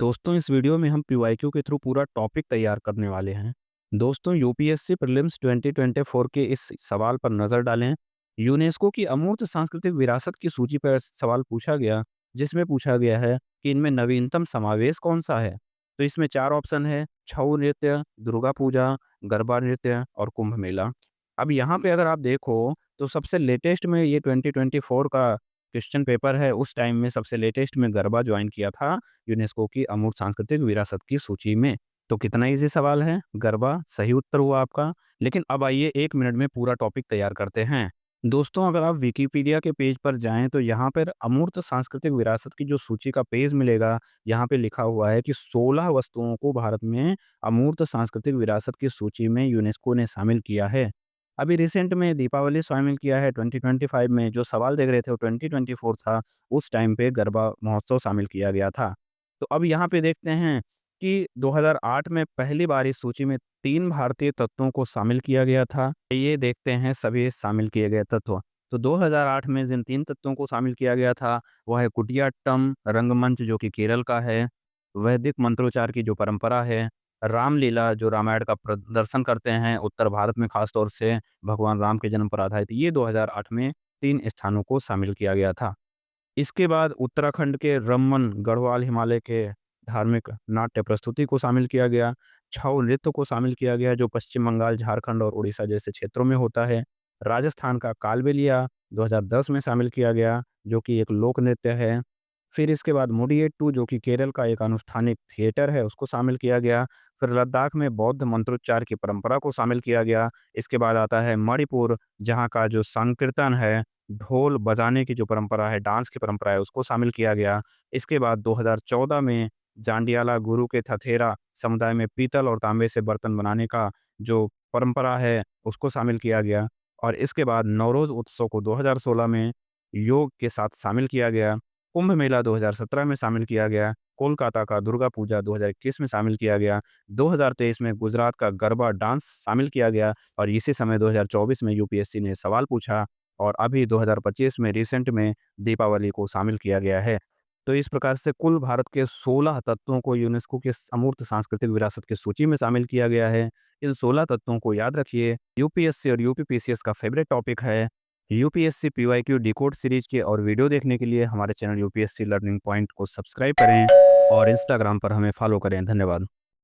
दोस्तों इस वीडियो में हम पीवाईक्यू के थ्रू पूरा टॉपिक तैयार करने वाले हैं। दोस्तों यूपीएससी प्रीलिम्स 2024 के इस सवाल पर नज़र डालें। यूनेस्को की अमूर्त सांस्कृतिक विरासत की सूची पर सवाल पूछा गया, जिसमें पूछा गया है कि इनमें नवीनतम समावेश कौन सा है। तो इसमें 4 ऑप्शन है: छऊ नृत्य, दुर्गा पूजा, गरबा नृत्य और कुंभ मेला। अब यहाँ पे अगर आप देखो तो सबसे लेटेस्ट में ये 2024 का क्वेश्चन पेपर है, उस टाइम में सबसे लेटेस्ट में गरबा जॉइन किया था यूनेस्को की अमूर्त सांस्कृतिक विरासत की सूची में। तो कितना इजी सवाल है, गरबा सही उत्तर हुआ आपका। लेकिन अब आइए 1 मिनट में पूरा टॉपिक तैयार करते हैं। दोस्तों अगर आप विकिपीडिया के पेज पर जाएँ तो यहाँ पर अमूर्त सांस्कृतिक विरासत की जो सूची का पेज मिलेगा, यहाँ पे लिखा हुआ है कि 16 वस्तुओं को भारत में अमूर्त सांस्कृतिक विरासत की सूची में यूनेस्को ने शामिल किया है। अभी रिसेंट में दीपावली शामिल किया है 2025 में, जो सवाल देख रहे थे वो 2024 था, उस टाइम पे गरबा महोत्सव शामिल किया गया था। तो अब यहाँ पे देखते हैं कि 2008 में पहली बार इस सूची में 3 भारतीय तत्वों को शामिल किया गया था। ये देखते हैं सभी शामिल किए गए तत्व। तो 2008 में जिन 3 तत्वों को शामिल किया गया था, वह है कुटियाट्टम रंगमंच जो कि केरल का है, वैदिक मंत्रोच्चार की जो परंपरा है, रामलीला जो रामायण का प्रदर्शन करते हैं उत्तर भारत में, खास तौर से भगवान राम के जन्म पर आधारित, ये 2008 में 3 स्थानों को शामिल किया गया था। इसके बाद उत्तराखंड के रम्मन गढ़वाल हिमालय के धार्मिक नाट्य प्रस्तुति को शामिल किया गया। छऊ नृत्य को शामिल किया गया जो पश्चिम बंगाल, झारखंड और उड़ीसा जैसे क्षेत्रों में होता है। राजस्थान का कालबेलिया 2010 में शामिल किया गया, जो कि एक लोक नृत्य है। फिर इसके बाद मुडियट्टू जो कि केरल का एक अनुष्ठानिक थिएटर है, उसको शामिल किया गया। फिर लद्दाख में बौद्ध मंत्रोच्चार की परंपरा को शामिल किया गया। इसके बाद आता है मणिपुर, जहाँ का जो संकीर्तन है, ढोल बजाने की जो परंपरा है, डांस की परंपरा है, उसको शामिल किया गया। इसके बाद 2014 में जांडियाला गुरु के थथेरा समुदाय में पीतल और तांबे से बर्तन बनाने का जो परंपरा है, उसको शामिल किया गया। और इसके बाद नवरोज़ उत्सव को 2016 में योग के साथ शामिल किया गया। कुंभ मेला 2017 में शामिल किया गया। कोलकाता का दुर्गा पूजा 2021 में शामिल किया गया। 2023 में गुजरात का गरबा डांस शामिल किया गया और इसी समय 2024 में यूपीएससी ने सवाल पूछा और अभी 2025 में रिसेंट में दीपावली को शामिल किया गया है। तो इस प्रकार से कुल भारत के 16 तत्वों को यूनेस्को के अमूर्त सांस्कृतिक विरासत की सूची में शामिल किया गया है। इन 16 तत्वों को याद रखिए। यूपीएससी और यूपीपीसीएस का फेवरेट टॉपिक है। यूपीएससी पीवाईक्यू डिकोड सीरीज के और वीडियो देखने के लिए हमारे चैनल यूपीएससी लर्निंग पॉइंट को सब्सक्राइब करें और इंस्टाग्राम पर हमें फॉलो करें। धन्यवाद।